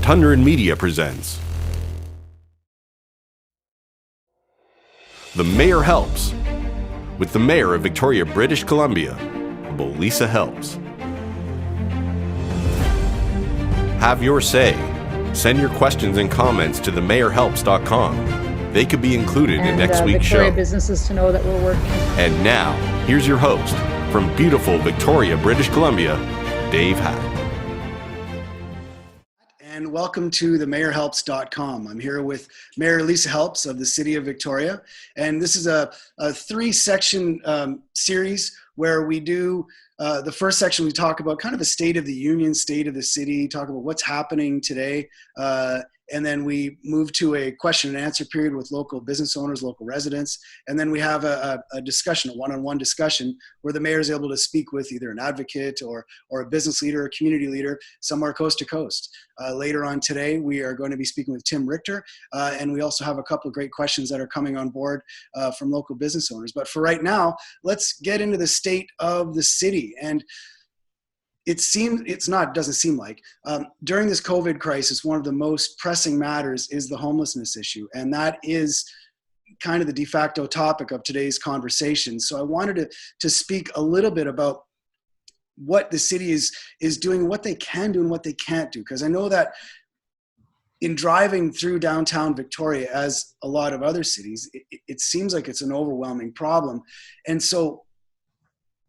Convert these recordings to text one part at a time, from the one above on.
Tundra Media presents The Mayor Helps, with the Mayor of Victoria, British Columbia, Lisa Helps. Have your say. Send your questions and comments to themayorhelps.com. They could be included in next week's Victoria show. Businesses to know that we're working. And now, here's your host, from beautiful Victoria, British Columbia, Dave Hatt. And welcome to themayorhelps.com. I'm here with Mayor Lisa Helps of the City of Victoria. And this is a three-section series where we do, the first section we talk about kind of the state of the union, state of the city, talk about what's happening today. And then we move to a question and answer period with local business owners, local residents. And then we have a discussion, a one-on-one discussion where the mayor is able to speak with either an advocate or a business leader, a community leader, somewhere coast to coast. Later on today, we are going to be speaking with Tim Richter. And we also have a couple of great questions that are coming on board from local business owners. But for right now, let's get into the state of the city. And doesn't seem like, during this COVID crisis, one of the most pressing matters is the homelessness issue. And that is kind of the de facto topic of today's conversation. So I wanted to speak a little bit about what the city is doing, what they can do and what they can't do. Because I know that in driving through downtown Victoria, as a lot of other cities, it seems like it's an overwhelming problem. And so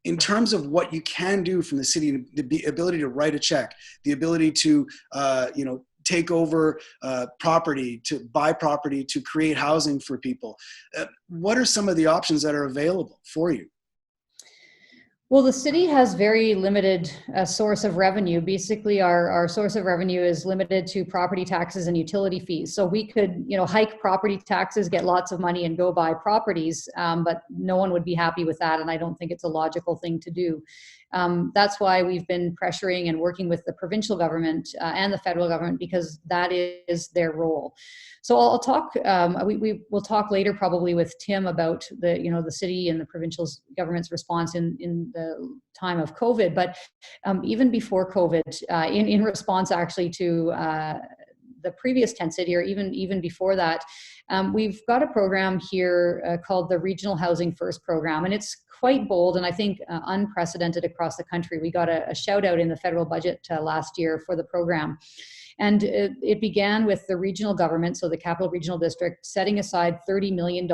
in terms of what you can do from the city, the ability to write a check, the ability to, take over property, to buy property, to create housing for people, what are some of the options that are available for you? Well, the city has very limited source of revenue. Basically, our source of revenue is limited to property taxes and utility fees. So we could, hike property taxes, get lots of money and go buy properties, but no one would be happy with that. And I don't think it's a logical thing to do. That's why we've been pressuring and working with the provincial government and the federal government, because that is their role. So I'll talk, we will talk later probably with Tim about the city and the provincial government's response in the time of COVID. But even before COVID, in response actually to the previous tent city, or even before that, we've got a program here called the Regional Housing First program, and it's quite bold and I think unprecedented across the country. We got a shout out in the federal budget last year for the program. And it began with the regional government, so the Capital Regional District, setting aside $30 million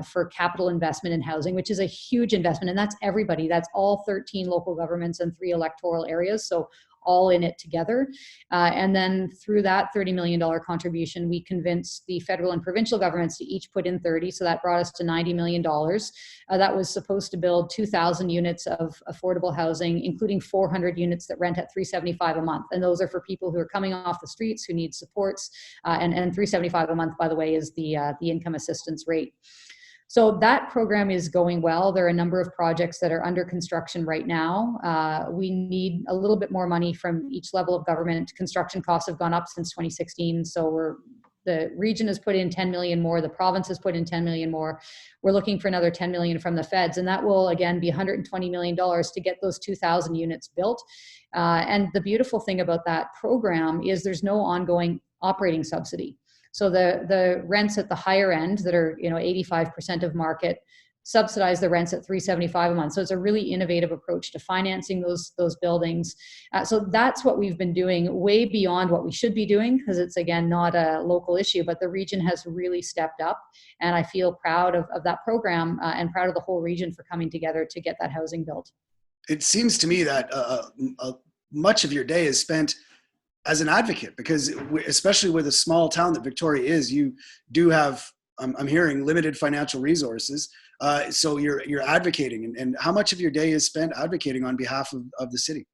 for capital investment in housing, which is a huge investment. And that's everybody. That's all 13 local governments and 3 electoral areas. So all in it together. And then through that $30 million contribution, we convinced the federal and provincial governments to each put in 30. So that brought us to $90 million. That was supposed to build 2,000 units of affordable housing, including 400 units that rent at $375 a month. And those are for people who are coming off the streets, who need supports. And $375 a month, by the way, is the income assistance rate. So that program is going well. There are a number of projects that are under construction right now. We need a little bit more money from each level of government. Construction costs have gone up since 2016. So the region has put in 10 million more. The province has put in 10 million more. We're looking for another 10 million from the feds. And that will, again, be $120 million to get those 2,000 units built. And the beautiful thing about that program is there's no ongoing operating subsidy. So the rents at the higher end that are 85% of market subsidize the rents at $375 a month. So it's a really innovative approach to financing those buildings. So that's what we've been doing, way beyond what we should be doing, because it's, again, not a local issue, but the region has really stepped up. And I feel proud of that program and proud of the whole region for coming together to get that housing built. It seems to me that much of your day is spent as an advocate, because especially with a small town that Victoria is, you do have, I'm hearing, limited financial resources. So you're advocating, and how much of your day is spent advocating on behalf of the city?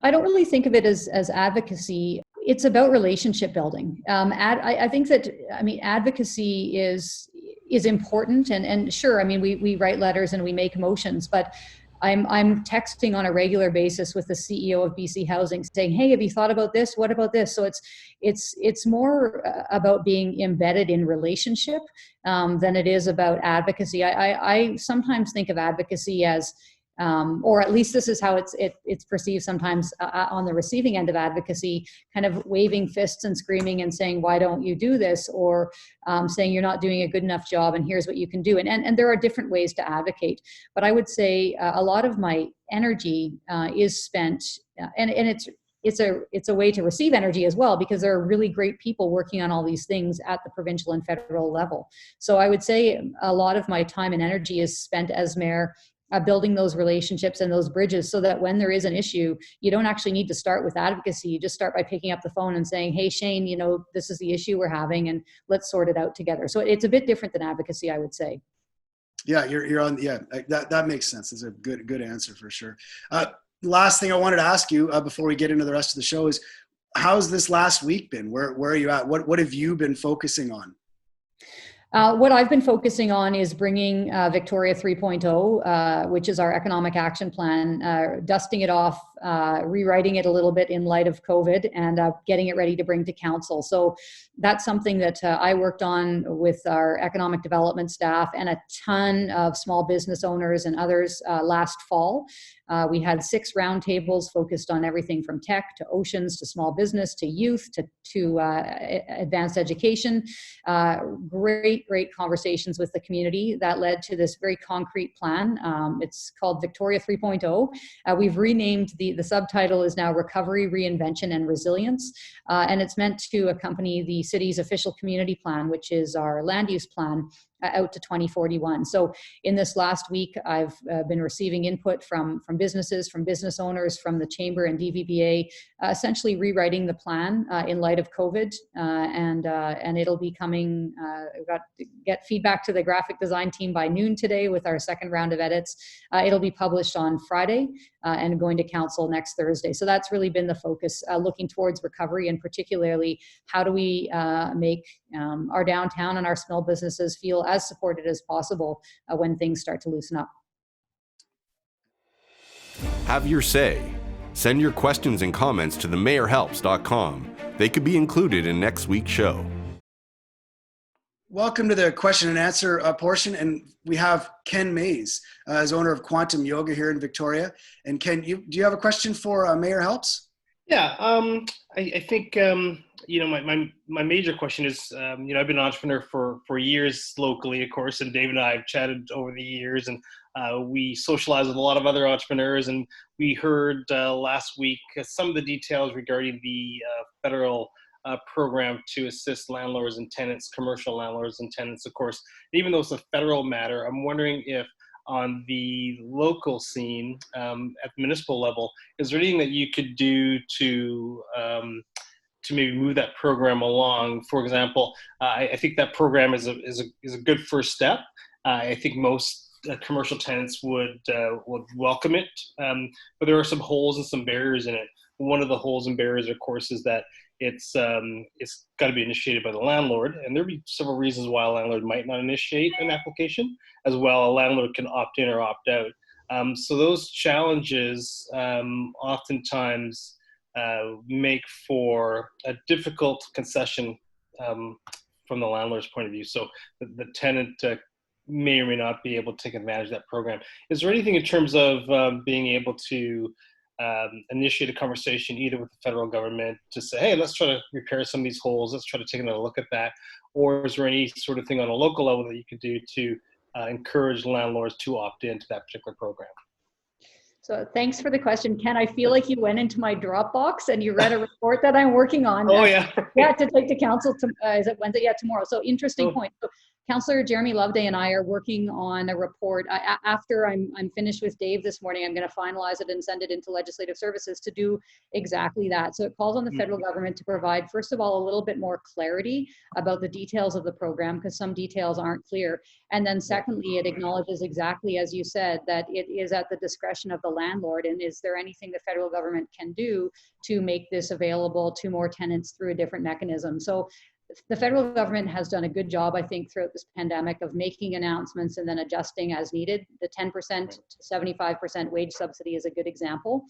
I don't really think of it as advocacy. It's about relationship building. I think that, advocacy is important, and sure, we write letters and we make motions, but I'm texting on a regular basis with the CEO of BC Housing saying, hey, have you thought about this? What about this? So it's more about being embedded in relationship than it is about advocacy. I sometimes think of advocacy as or at least this is how it's perceived sometimes on the receiving end of advocacy, kind of waving fists and screaming and saying, why don't you do this? Or saying you're not doing a good enough job and here's what you can do. And there are different ways to advocate. But I would say a lot of my energy is spent, and it's a way to receive energy as well, because there are really great people working on all these things at the provincial and federal level. So I would say a lot of my time and energy is spent as mayor building those relationships and those bridges, so that when there is an issue, you don't actually need to start with advocacy. You just start by picking up the phone and saying, hey, Shane, this is the issue we're having and let's sort it out together. So it's a bit different than advocacy, I would say. Yeah, you're on. Yeah, that makes sense. It's a good answer for sure. Last thing I wanted to ask you before we get into the rest of the show is, how's this last week been? Where are you at? What have you been focusing on? What I've been focusing on is bringing Victoria 3.0, which is our economic action plan, dusting it off, rewriting it a little bit in light of COVID, and getting it ready to bring to council. So that's something that I worked on with our economic development staff and a ton of small business owners and others last fall. We had 6 roundtables focused on everything from tech to oceans to small business to youth to advanced education. Great conversations with the community that led to this very concrete plan. It's called Victoria 3.0. We've renamed the subtitle is now Recovery, Reinvention, and Resilience. And it's meant to accompany the city's official community plan, which is our land use plan, out to 2041. So in this last week, I've been receiving input from businesses, from business owners, from the Chamber and DVBA, essentially rewriting the plan in light of COVID, and it'll be coming. We've got to get feedback to the graphic design team by noon today with our second round of edits. It'll be published on Friday and going to council next Thursday. So that's really been the focus, looking towards recovery, and particularly how do we make our downtown and our small businesses feel as supported as possible when things start to loosen up. Have your say. Send your questions and comments to themayorhelps.com. They could be included in next week's show. Welcome to the question and answer portion, and we have Ken Mays, as owner of Quantum Yoga here in Victoria. And Ken, do you have a question for Mayor Helps? Yeah, I think my major question is, I've been an entrepreneur for years locally, of course, and Dave and I have chatted over the years, and we socialize with a lot of other entrepreneurs, and we heard last week some of the details regarding the federal program to assist landlords and tenants, commercial landlords and tenants, of course. Even though it's a federal matter, I'm wondering if on the local scene, at the municipal level, is there anything that you could do to maybe move that program along? For example, I think that program is a good first step. I think most commercial tenants would welcome it, but there are some holes and some barriers in it. One of the holes and barriers, of course, is that it's got to be initiated by the landlord, and there'll be several reasons why a landlord might not initiate an application. As well, a landlord can opt in or opt out. So those challenges oftentimes make for a difficult concession from the landlord's point of view. So the tenant may or may not be able to take advantage of that program. Is there anything in terms of being able to initiate a conversation either with the federal government to say, hey, let's try to repair some of these holes, let's try to take another look at that? Or is there any sort of thing on a local level that you could do to encourage landlords to opt into that particular program? So thanks for the question, Ken. I feel like you went into my Dropbox and you read a report that I'm working on. Oh, yeah. Yeah, to take to council. Is it Wednesday? Yeah, tomorrow. So interesting point. So Councillor Jeremy Loveday and I are working on a report. After I'm finished with Dave this morning, I'm going to finalize it and send it into Legislative Services to do exactly that. So it calls on the federal government to provide, first of all, a little bit more clarity about the details of the program, because some details aren't clear. And then secondly, it acknowledges exactly as you said, that it is at the discretion of the landlord. And is there anything the federal government can do to make this available to more tenants through a different mechanism? So the federal government has done a good job, I think, throughout this pandemic of making announcements and then adjusting as needed. The 10% to 75% wage subsidy is a good example.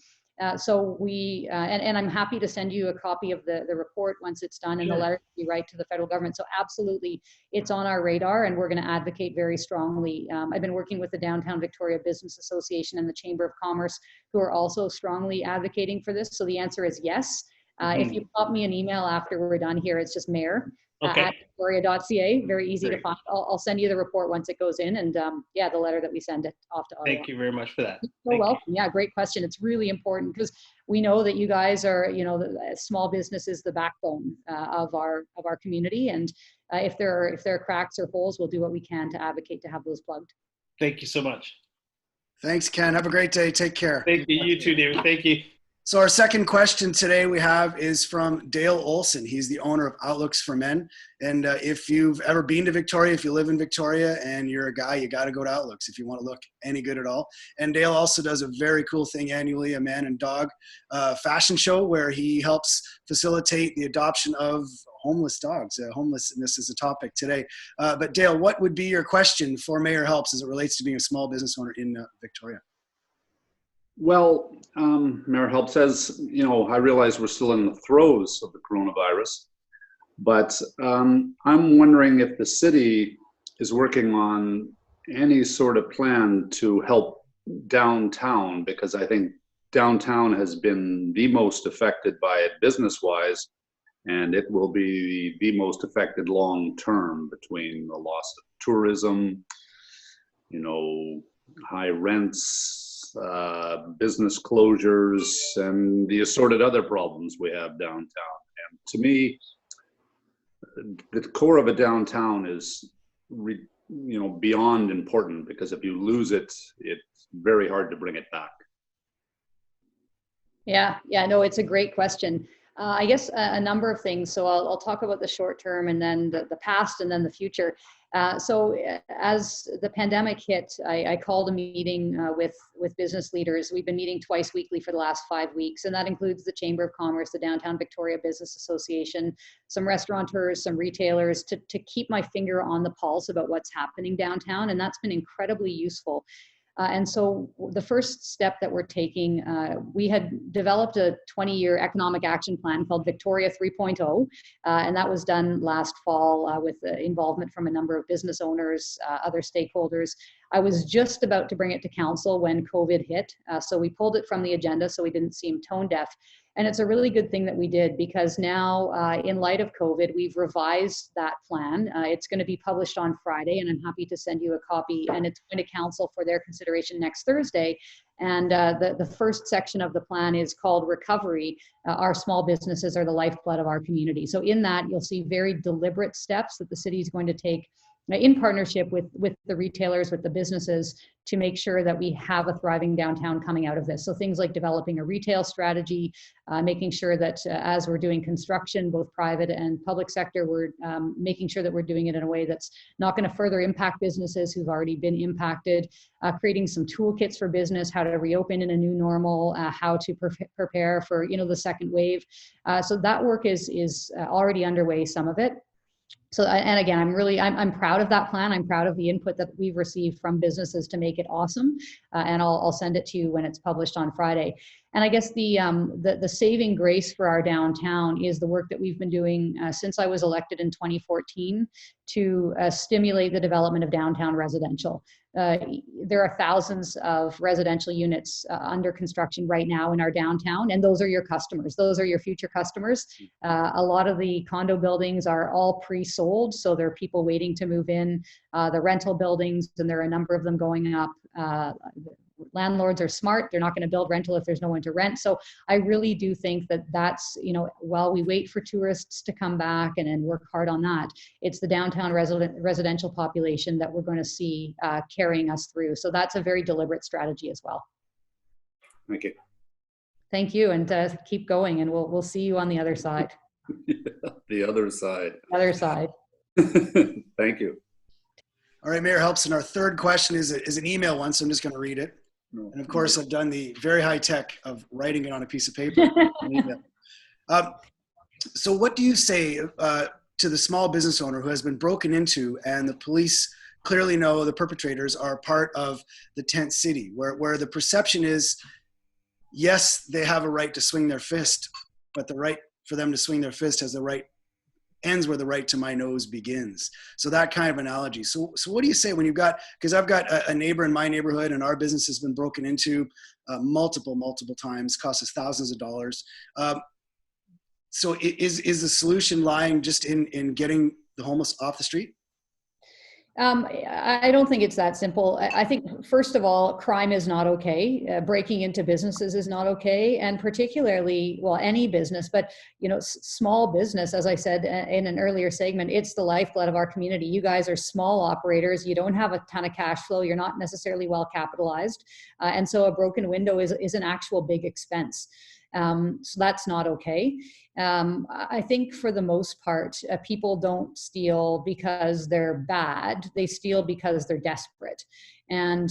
So we, and I'm happy to send you a copy of the report once it's done and the letter we write to the federal government. So absolutely, it's on our radar and we're going to advocate very strongly. I've been working with the Downtown Victoria Business Association and the Chamber of Commerce, who are also strongly advocating for this. So the answer is yes. If you pop me an email after we're done here, it's just mayor at victoria.ca. Very easy to find. I'll send you the report once it goes in, and yeah, the letter that we send it off to Ottawa. Thank you very much for that. You're welcome. Yeah, great question. It's really important because we know that you guys are, you know, small business is the backbone of our community, and if there are cracks or holes, we'll do what we can to advocate to have those plugged. Thank you so much. Thanks, Ken. Have a great day. Take care. Thank you. You too, David. Thank you. So our second question today we have is from Dale Olsen. He's the owner of Outlooks for Men. And if you've ever been to Victoria, if you live in Victoria and you're a guy, you got to go to Outlooks if you want to look any good at all. And Dale also does a very cool thing annually, a man and dog fashion show where he helps facilitate the adoption of homeless dogs. Homelessness is a topic today. But Dale, what would be your question for Mayor Helps as it relates to being a small business owner in Victoria? Well, Mayor Helps says, you know, I realize we're still in the throes of the coronavirus, but I'm wondering if the city is working on any sort of plan to help downtown, because I think downtown has been the most affected by it business-wise, and it will be the most affected long-term between the loss of tourism, you know, high rents, business closures, and the assorted other problems we have downtown. And to me, the core of a downtown is, you know, beyond important, because if you lose it, it's very hard to bring it back. Yeah, no, it's a great question. I guess a number of things. So I'll talk about the short term and then the past and then the future. So as the pandemic hit, I called a meeting with business leaders. We've been meeting twice weekly for the last 5 weeks, and that includes the Chamber of Commerce, the Downtown Victoria Business Association, some restaurateurs, some retailers, to keep my finger on the pulse about what's happening downtown, and that's been incredibly useful. And so the first step that we're taking, we had developed a 20-year economic action plan called Victoria 3.0, and that was done last fall with involvement from a number of business owners, other stakeholders. I was just about to bring it to council when COVID hit, so we pulled it from the agenda so we didn't seem tone deaf. And it's a really good thing that we did, because now in light of COVID, we've revised that plan. It's going to be published on Friday, and I'm happy to send you a copy, and it's going to council for their consideration next Thursday. And the first section of the plan is called Recovery. Our small businesses are the lifeblood of our community. So in that, you'll see very deliberate steps that the city is going to take in partnership with the retailers, with the businesses, to make sure that we have a thriving downtown coming out of this. So things like developing a retail strategy, making sure that as we're doing construction, both private and public sector, we're making sure that we're doing it in a way that's not going to further impact businesses who've already been impacted, creating some toolkits for business, how to reopen in a new normal, how to prepare for, you know, the second wave. So that work is already underway, some of it. So, and again, I'm proud of that plan. I'm proud of the input that we've received from businesses to make it awesome. And I'll send it to you when it's published on Friday. And I guess the saving grace for our downtown is the work that we've been doing since I was elected in 2014 to stimulate the development of downtown residential. There are thousands of residential units under construction right now in our downtown, and those are your customers. Those are your future customers. A lot of the condo buildings are all pre-sold, so there are people waiting to move in. The rental buildings, and there are a number of them going up. Landlords are smart. They're not going to build rental if there's no one to rent. So I really do think that that's, you know, while we wait for tourists to come back and work hard on that, it's the downtown residential population that we're going to see carrying us through. So that's a very deliberate strategy as well. Thank you. Thank you, and keep going, and we'll see you on the other side. The other side. Other side. Thank you. All right, Mayor Helps, and our third question is an email one, so I'm just going to read it. And of course, I've done the very high tech of writing it on a piece of paper. So what do you say to the small business owner who has been broken into, and the police clearly know the perpetrators are part of the tent city, where the perception is yes, they have a right to swing their fist, but the right for them to swing their fist has the right ends where the right to my nose begins. So that kind of analogy. So what do you say when you've got, because I've got a neighbor in my neighborhood and our business has been broken into multiple times, cost us thousands of dollars. So is the solution lying just in getting the homeless off the street? I don't think it's that simple. I think, first of all, crime is not okay. Breaking into businesses is not okay. And particularly, well, any business, but, small business, as I said in an earlier segment, it's the lifeblood of our community. You guys are small operators. You don't have a ton of cash flow. You're not necessarily well capitalized. And so a broken window is an actual big expense. So that's not okay. I think for the most part, people don't steal because they're bad. They steal because they're desperate. And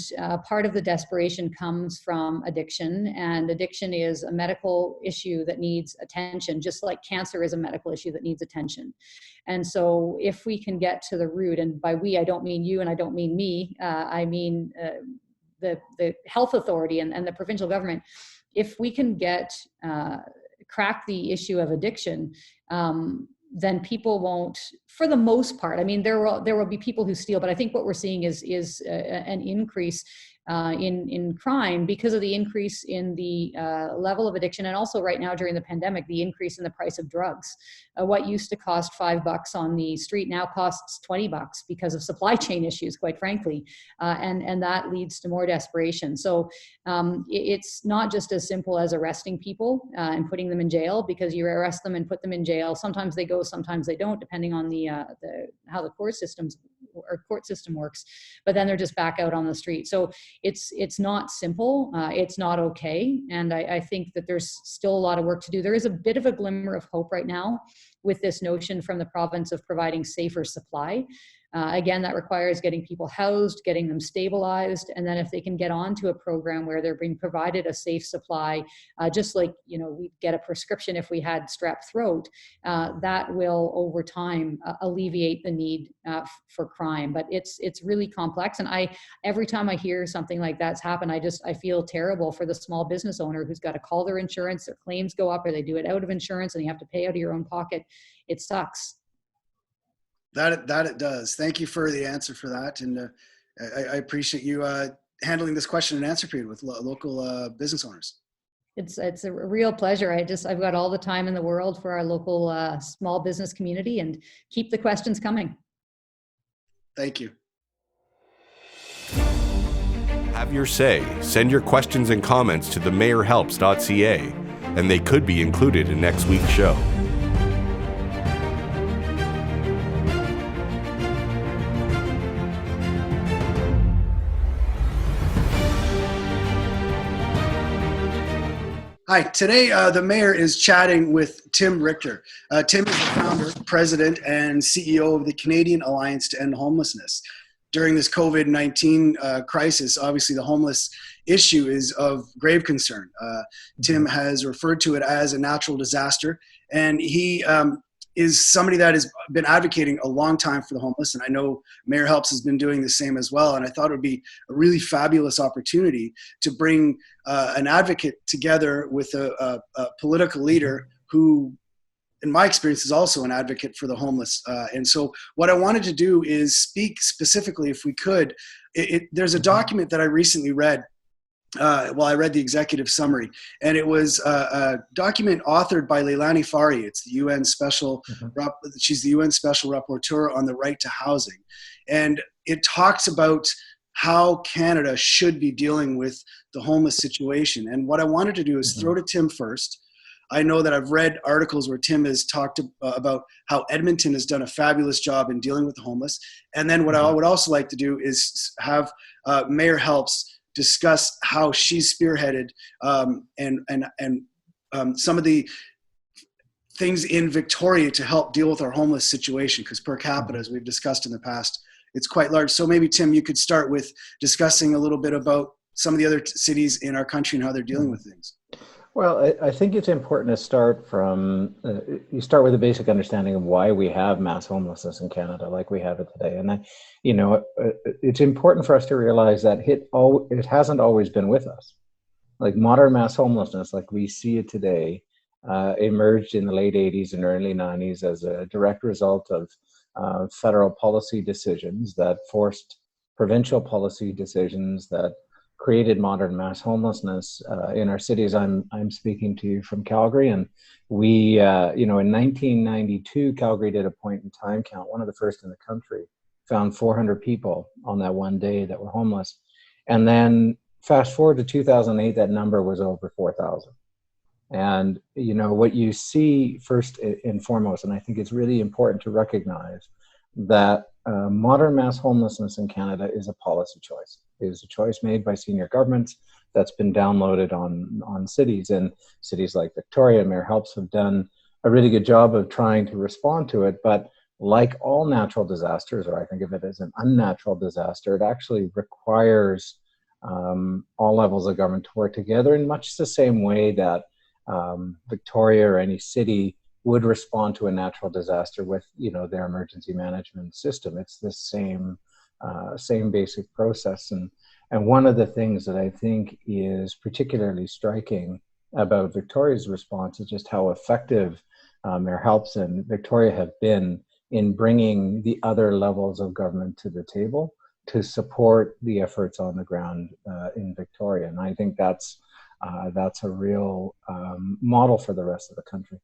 part of the desperation comes from addiction. And addiction is a medical issue that needs attention, just like cancer is a medical issue that needs attention. And so if we can get to the root, and by we, I don't mean you and I don't mean me, I mean the health authority and the provincial government, if we can crack the issue of addiction, then people won't, for the most part. I mean, there will be people who steal, but I think what we're seeing is an increase in crime because of the increase in the level of addiction, and also right now during the pandemic, the increase in the price of drugs. What used to cost $5 on the street now costs $20 because of supply chain issues, quite frankly, and that leads to more desperation. So it's not just as simple as arresting people and putting them in jail, because you arrest them and put them in jail. Sometimes they go, sometimes they don't, depending on how the court system works. But then they're just back out on the street. So it's not simple. It's not okay. And I think that there's still a lot of work to do. There is a bit of a glimmer of hope right now with this notion from the province of providing safer supply. Again, that requires getting people housed, getting them stabilized, and then if they can get onto a program where they're being provided a safe supply, just like we get a prescription if we had strep throat, that will over time alleviate the need for crime. But it's really complex, and every time I hear something like that's happened, I feel terrible for the small business owner who's got to call their insurance, their claims go up, or they do it out of insurance, and you have to pay out of your own pocket. It sucks. That it does. Thank you for the answer for that, and I appreciate you handling this question and answer period with local business owners. It's a real pleasure. I've got all the time in the world for our local small business community, and keep the questions coming. Thank you. Have your say. Send your questions and comments to themayorhelps.ca, and they could be included in next week's show. Hi, today the mayor is chatting with Tim Richter. Tim is the founder, president, and CEO of the Canadian Alliance to End Homelessness. During this COVID-19 crisis, obviously the homeless issue is of grave concern. Tim has referred to it as a natural disaster, and he is somebody that has been advocating a long time for the homeless, and I know Mayor Helps has been doing the same as well, and I thought it would be a really fabulous opportunity to bring an advocate together with a political leader who, in my experience, is also an advocate for the homeless. And so what I wanted to do is speak specifically, if we could, there's a document that I recently read. I read the executive summary, and it was a document authored by Leilani Fari. It's the UN special, she's the UN special rapporteur on the right to housing. And it talks about how Canada should be dealing with the homeless situation. And what I wanted to do is throw to Tim first. I know that I've read articles where Tim has talked about how Edmonton has done a fabulous job in dealing with the homeless. And then what I would also like to do is have Mayor Helps discuss how she's spearheaded and some of the things in Victoria to help deal with our homeless situation, because per capita, as we've discussed in the past, it's quite large. So maybe, Tim, you could start with discussing a little bit about some of the other cities in our country and how they're dealing with things. Well, I think it's important to start from, you start with a basic understanding of why we have mass homelessness in Canada like we have it today. And, it's important for us to realize that it hasn't always been with us. like modern mass homelessness, like we see it today, emerged in the late 80s and early 90s as a direct result of federal policy decisions that forced provincial policy decisions that created modern mass homelessness in our cities. I'm speaking to you from Calgary, and we, in 1992, Calgary did a point in time count, one of the first in the country, found 400 people on that one day that were homeless. And then fast forward to 2008, that number was over 4,000. And, what you see first and foremost, and I think it's really important to recognize that modern mass homelessness in Canada is a policy choice. It is a choice made by senior governments that's been downloaded on cities. And cities like Victoria, Mayor Helps have done a really good job of trying to respond to it. But like all natural disasters, or I think of it as an unnatural disaster, it actually requires all levels of government to work together in much the same way that Victoria or any city would respond to a natural disaster with, their emergency management system. It's the same basic process. And one of the things that I think is particularly striking about Victoria's response is just how effective Mayor Helps and Victoria have been in bringing the other levels of government to the table to support the efforts on the ground in Victoria. And I think that's a real model for the rest of the country.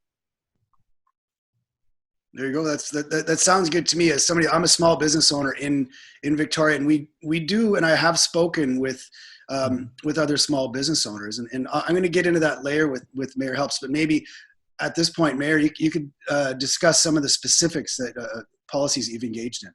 There you go. That sounds good to me. As somebody, I'm a small business owner in Victoria, and we do, and I have spoken with other small business owners, and I'm going to get into that layer with Mayor Helps, but maybe at this point, Mayor, you could discuss some of the specifics that policies you've engaged in.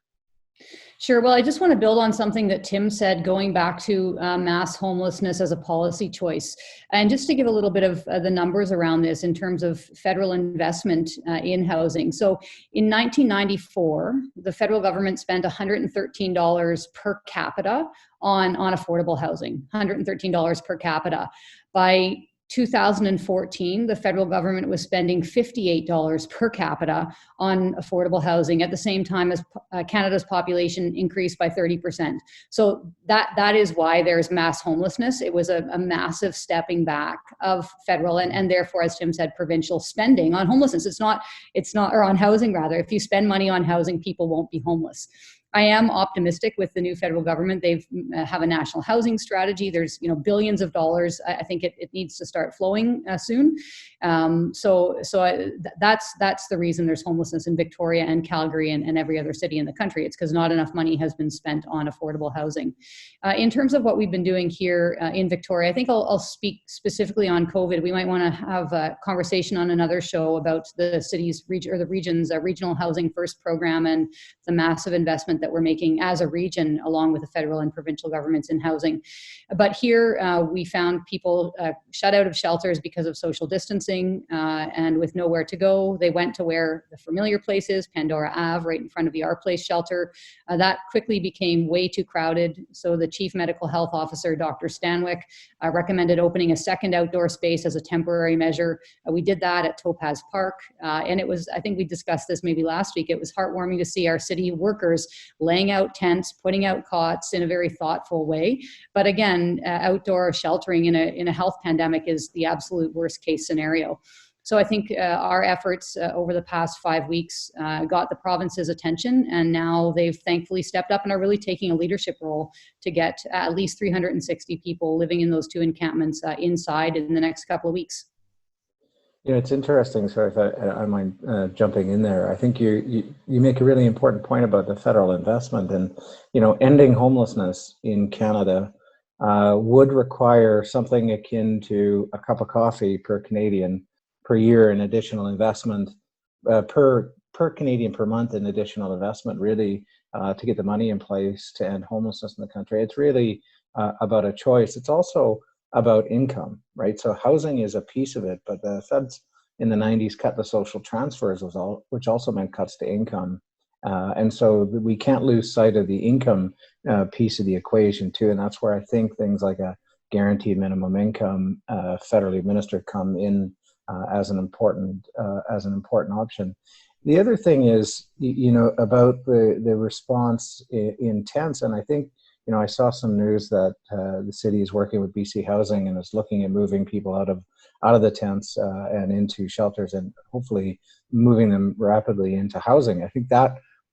Sure. Well, I just want to build on something that Tim said, going back to mass homelessness as a policy choice. And just to give a little bit of the numbers around this in terms of federal investment in housing. So in 1994, the federal government spent $113 per capita on affordable housing, $113 per capita. By 2014, the federal government was spending $58 per capita on affordable housing at the same time as Canada's population increased by 30%. So that is why there's mass homelessness. It was a massive stepping back of federal and therefore, as Tim said, provincial spending on homelessness. It's not, or on housing rather. If you spend money on housing, people won't be homeless. I am optimistic with the new federal government. They have a national housing strategy. There's billions of dollars. I think it needs to start flowing soon. That's the reason there's homelessness in Victoria and Calgary and every other city in the country. It's because not enough money has been spent on affordable housing. In terms of what we've been doing here in Victoria, I think I'll speak specifically on COVID. We might want to have a conversation on another show about the city's region's regional housing first program and the massive investment that we're making as a region along with the federal and provincial governments in housing. But here we found people shut out of shelters because of social distancing and with nowhere to go. They went to where the familiar place is, Pandora Ave, right in front of the Our Place shelter. That quickly became way too crowded. So the chief medical health officer, Dr. Stanwyck, recommended opening a second outdoor space as a temporary measure. We did that at Topaz Park. And it was, I think we discussed this maybe last week, it was heartwarming to see our city workers laying out tents, putting out cots in a very thoughtful way. But again, outdoor sheltering in a health pandemic is the absolute worst case scenario. So I think our efforts over the past 5 weeks got the province's attention, and now they've thankfully stepped up and are really taking a leadership role to get at least 360 people living in those two encampments inside in the next couple of weeks. It's interesting. Sorry if I mind jumping in there. I think you make a really important point about the federal investment, and ending homelessness in Canada would require something akin to a cup of coffee per Canadian per year in additional investment, per Canadian per month in additional investment, really, to get the money in place to end homelessness in the country. It's really about a choice. It's also about income, right? So housing is a piece of it, but the feds in the 90s cut the social transfers, which also meant cuts to income. And so we can't lose sight of the income piece of the equation too. And that's where I think things like a guaranteed minimum income, federally administered, come in as an important option. The other thing is, about the response in tents, and I think I saw some news that the city is working with BC Housing and is looking at moving people out of the tents and into shelters, and hopefully moving them rapidly into housing. I think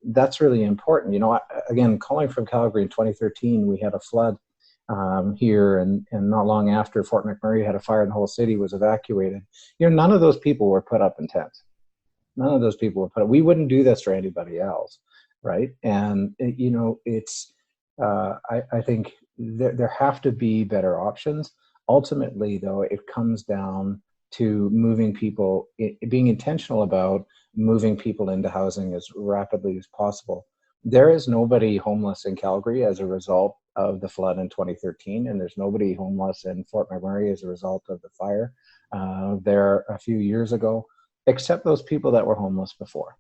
that's really important. Again, calling from Calgary in 2013, we had a flood here, and not long after, Fort McMurray had a fire and the whole city was evacuated. None of those people were put up in tents. None of those people were put up. We wouldn't do this for anybody else, right? And it's I think there have to be better options. Ultimately, though, it comes down to moving people, being intentional about moving people into housing as rapidly as possible. There is nobody homeless in Calgary as a result of the flood in 2013, and there's nobody homeless in Fort McMurray as a result of the fire there a few years ago, except those people that were homeless before,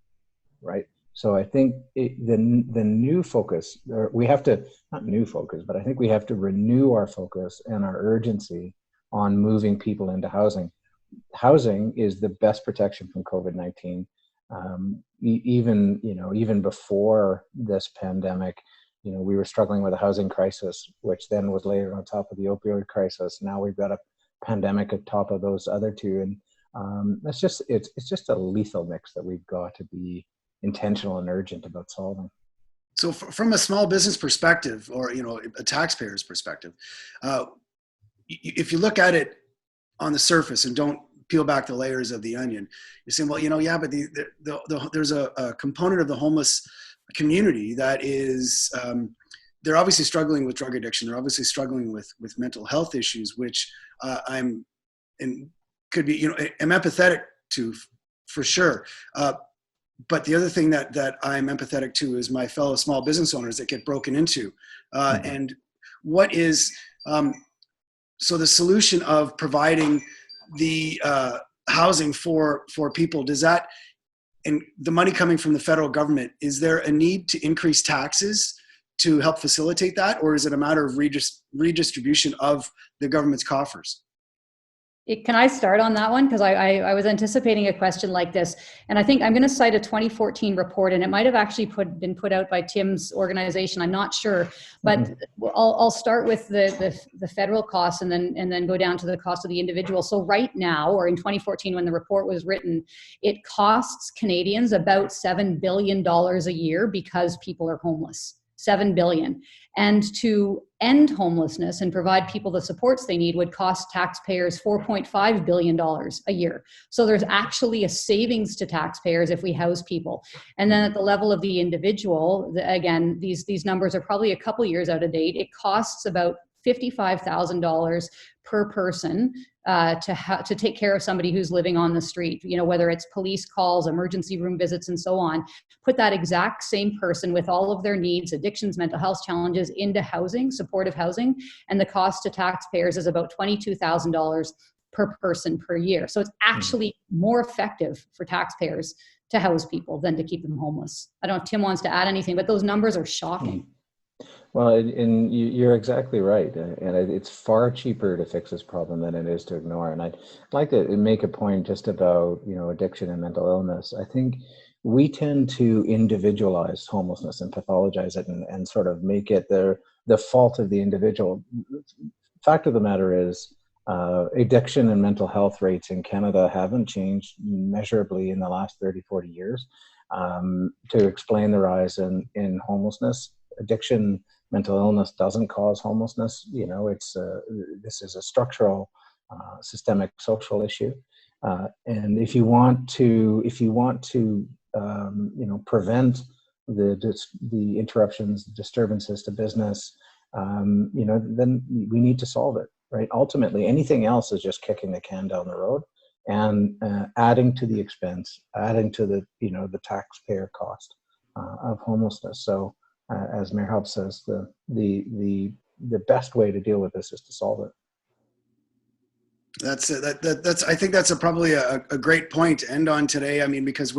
right? So I think the new focus, or we have to, not new focus, but I think we have to renew our focus and our urgency on moving people into housing. Housing is the best protection from COVID-19. Even before this pandemic, we were struggling with a housing crisis, which then was layered on top of the opioid crisis. Now we've got a pandemic at top of those other two, and it's just a lethal mix that we've got to be intentional and urgent about solving. So from a small business perspective, or a taxpayer's perspective, if you look at it on the surface and don't peel back the layers of the onion, you're saying, well, but there's a component of the homeless community that is, they're obviously struggling with drug addiction. They're obviously struggling with mental health issues, which I'm empathetic to for sure. But the other thing that I'm empathetic to is my fellow small business owners that get broken into. And what is, so the solution of providing the housing for people, does that, and the money coming from the federal government, is there a need to increase taxes to help facilitate that? Or is it a matter of redistribution of the government's coffers? Can I start on that one? Because I was anticipating a question like this. And I think I'm going to cite a 2014 report, and it might have actually been put out by Tim's organization. I'm not sure. But I'll start with the federal costs and then go down to the cost of the individual. So right now, or in 2014 when the report was written, it costs Canadians about $7 billion a year because people are homeless. $7 billion. And to end homelessness and provide people the supports they need would cost taxpayers $4.5 billion a year. So there's actually a savings to taxpayers if we house people. And then at the level of the individual, again, these numbers are probably a couple years out of date. It costs about $55,000 per person to take care of somebody who's living on the street, whether it's police calls, emergency room visits, and so on. Put that exact same person with all of their needs, addictions, mental health challenges into housing, supportive housing, and the cost to taxpayers is about $22,000 per person per year. So it's actually more effective for taxpayers to house people than to keep them homeless. I don't know if Tim wants to add anything, but those numbers are shocking. Well, and you're exactly right. And it's far cheaper to fix this problem than it is to ignore. And I'd like to make a point just about, addiction and mental illness. I think we tend to individualize homelessness and pathologize it and sort of make it the fault of the individual. Fact of the matter is, addiction and mental health rates in Canada haven't changed measurably in the last 30, 40 years. To explain the rise in homelessness, addiction, mental illness doesn't cause homelessness. This is a structural, systemic social issue. And if you want to prevent the interruptions, disturbances to business, then we need to solve it, right? Ultimately, anything else is just kicking the can down the road and adding to the expense, adding to the taxpayer cost of homelessness. So, as Mayor Help says, the best way to deal with this is to solve it. That's I think that's probably a great point to end on today. I mean, because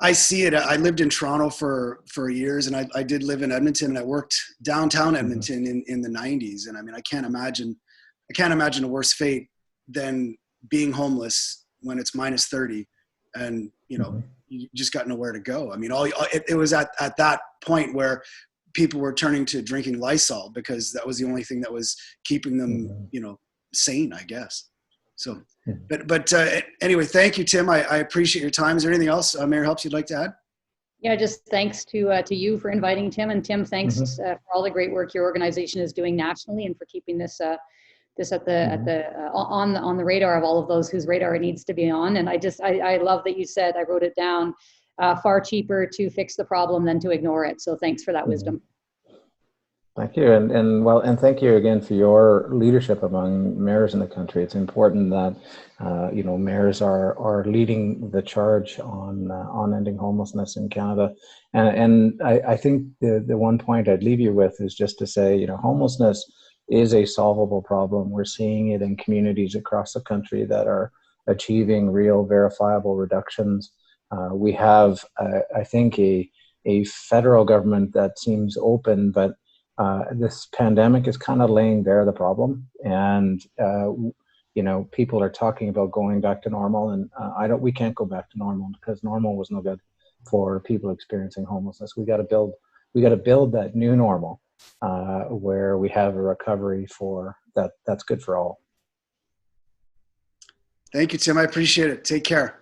I see it. I lived in Toronto for years, and I did live in Edmonton, and I worked downtown Edmonton in the 90s. And I mean, I can't imagine a worse fate than being homeless when it's minus 30, and you just got nowhere to go. I mean, it was at that point where people were turning to drinking Lysol because that was the only thing that was keeping them, sane, I guess. So, but anyway, thank you, Tim. I appreciate your time. Is there anything else, Mayor Helps, you'd like to add? Yeah, just thanks to you for inviting Tim, and Tim, thanks for all the great work your organization is doing nationally and for keeping this at the on the radar of all of those whose radar it needs to be on. And I love that you said, I wrote it down, far cheaper to fix the problem than to ignore it. So thanks for that wisdom. Thank you, and thank you again for your leadership among mayors in the country. It's important that mayors are leading the charge on ending homelessness in Canada. And I think the one point I'd leave you with is just to say, homelessness is a solvable problem. We're seeing it in communities across the country that are achieving real, verifiable reductions. We have, I think, a federal government that seems open, but this pandemic is kind of laying bare the problem, and people are talking about going back to normal, and we can't go back to normal because normal was no good for people experiencing homelessness. We got to build that new normal where we have a recovery for that. That's good for all. Thank you, Tim. I appreciate it. Take care.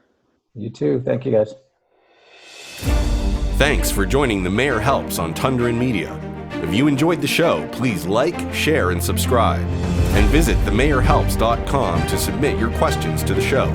You too. Thank you, guys. Thanks for joining the Mayor Helps on Tundra Media. If you enjoyed the show, please like, share, and subscribe. And visit themayorhelps.com to submit your questions to the show.